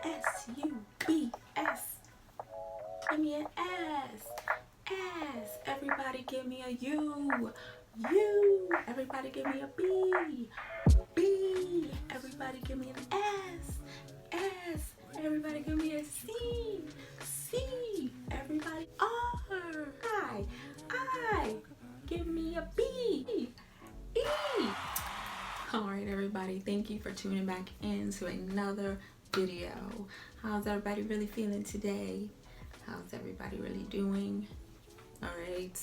S-U-B-S. Give me an S. Everybody give me a U. Everybody give me a B. Everybody give me an S. Everybody give me a C. Everybody R. I. Give me a B. E. Alright everybody, thank you for tuning back into another video. How's everybody really feeling today? How's everybody really doing? Alright,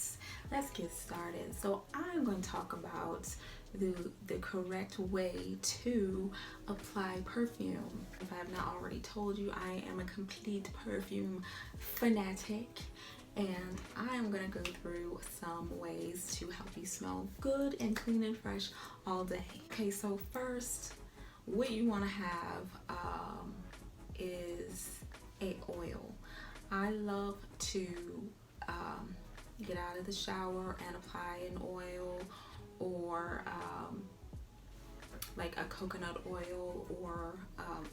let's get started. So I'm going to talk about the correct way to apply perfume. If I have not already told you, I am a complete perfume fanatic, and I am going to go through some ways to help you smell good and clean and fresh all day. Okay, so first, what you want to have is a oil. I love to get out of the shower and apply an oil, or like a coconut oil or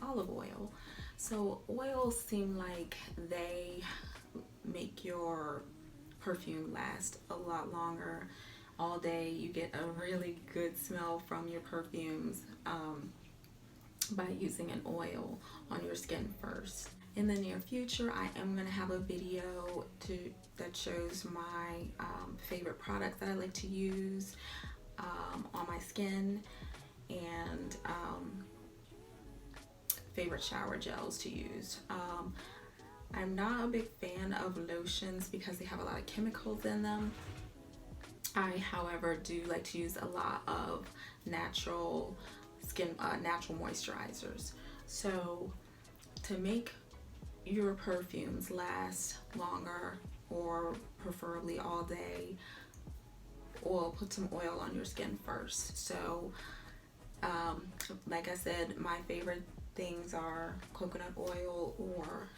olive oil. So oils seem like they make your perfume last a lot longer. All day you get a really good smell from your perfumes by using an oil on your skin first. In the near future, I am going to have a video that shows my favorite products that I like to use on my skin, and favorite shower gels to use. I'm not a big fan of lotions because they have a lot of chemicals in them. I, however, do like to use a lot of natural moisturizers. So to make your perfumes last longer, or preferably all day, put some oil on your skin first. So like I said, my favorite things are coconut oil or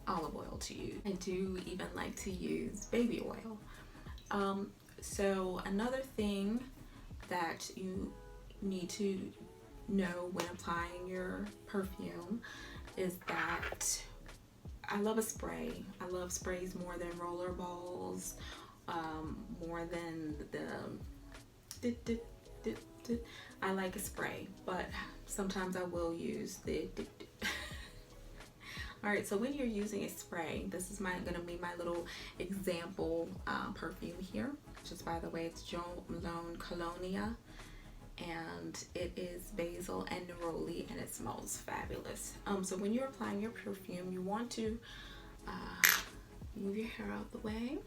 olive oil to use. I do even like to use baby oil. So another thing that you need to know when applying your perfume is that I love a spray. I love sprays more than roller balls, more than I like a spray, but sometimes I will use the Alright, so when you're using a spray, this is gonna be my little example perfume here, which is, by the way, it's Jolone Colonia, and it is basil and neroli, and it smells fabulous. So when you're applying your perfume, you want to move your hair out the way.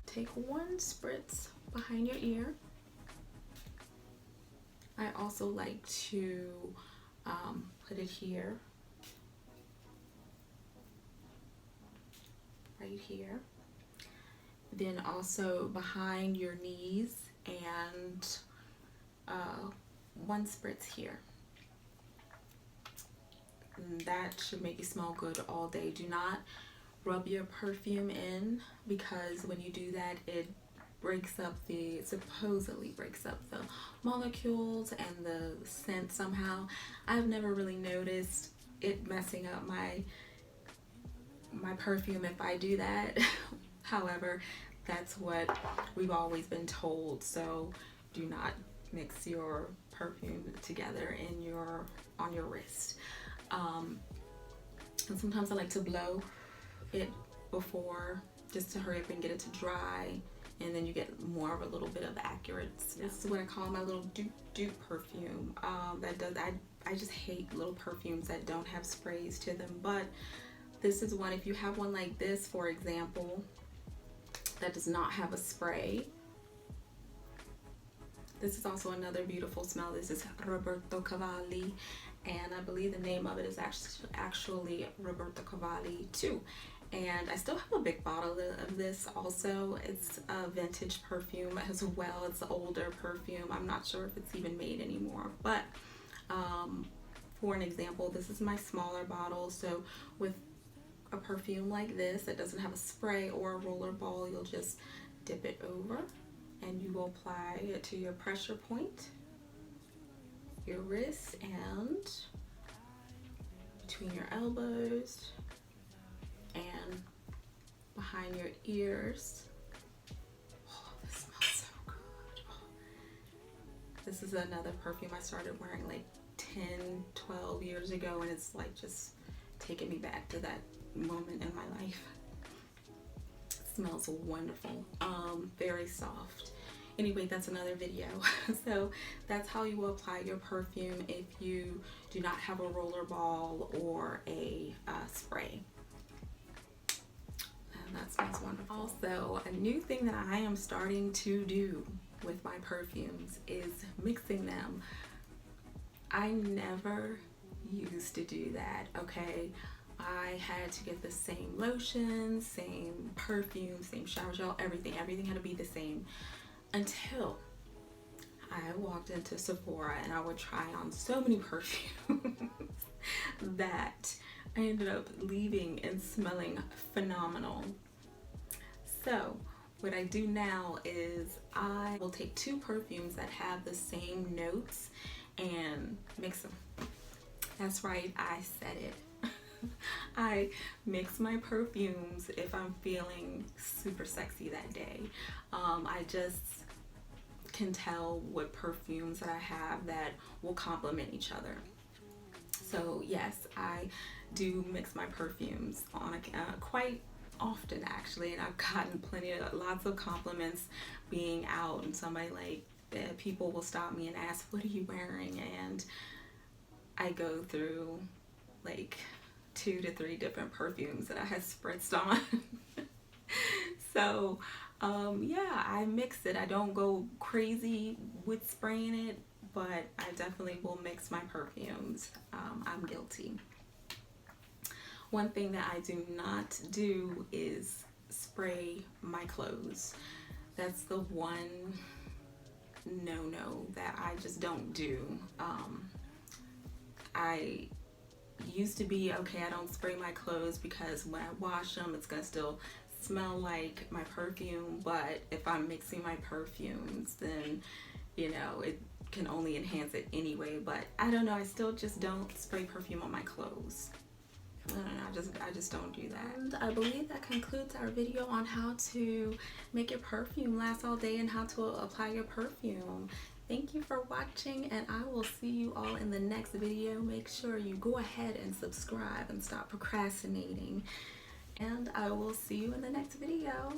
Take one spritz behind your ear. I also like to put it here, right here. Then also behind your knees, and one spritz here. And that should make you smell good all day. Do not rub your perfume in, because when you do that, it supposedly breaks up the molecules and the scent somehow. I've never really noticed it messing up my perfume if I do that. However, that's what we've always been told. So do not mix your perfume together on your wrist. And sometimes I like to blow it before, just to hurry up and get it to dry, and then you get more of a little bit of accurate smell. This is what I call my little dupe perfume. I just hate little perfumes that don't have sprays to them, but this is one. If you have one like this, for example, that does not have a spray, this is also another beautiful smell. This is Roberto Cavalli, and I believe the name of it is actually Roberto Cavalli too. And I still have a big bottle of this also. It's a vintage perfume as well. It's an older perfume. I'm not sure if it's even made anymore, but for an example, this is my smaller bottle. So with a perfume like this that doesn't have a spray or a roller ball, you'll just dip it over and you will apply it to your pressure point, your wrist, and between your elbows and behind your ears. Oh, this smells so good. Oh. This is another perfume I started wearing like 10, 12 years ago, and it's like just taking me back to that moment in my life. It smells wonderful. Very soft. Anyway, that's another video. So that's how you will apply your perfume if you do not have a roller ball or a spray. And that smells wonderful. Also, a new thing that I am starting to do with my perfumes is mixing them. I never used to do that, okay? I had to get the same lotion, same perfume, same shower gel, everything had to be the same, until I walked into Sephora and I would try on so many perfumes that I ended up leaving and smelling phenomenal. So what I do now is I will take two perfumes that have the same notes and mix them. That's right, I said it. I mix my perfumes if I'm feeling super sexy that day. I just can tell what perfumes that I have that will complement each other. So yes, I do mix my perfumes on quite often actually, and I've gotten lots of compliments being out, and somebody like, people will stop me and ask, what are you wearing? And I go through like 2 to 3 different perfumes that I had spritzed on. So yeah, I mix it. I don't go crazy with spraying it, but I definitely will mix my perfumes. I'm guilty. One thing that I do not do is spray my clothes. That's the one no that I just don't do. I used to be okay, I don't spray my clothes because when I wash them it's gonna still smell like my perfume, but if I'm mixing my perfumes, then you know it can only enhance it anyway. But I don't know, I still just don't spray perfume on my clothes. I don't know, I just don't do that. And I believe that concludes our video on how to make your perfume last all day and how to apply your perfume. Thank you for watching, and I will see you all in the next video. Make sure you go ahead and subscribe and stop procrastinating. And I will see you in the next video.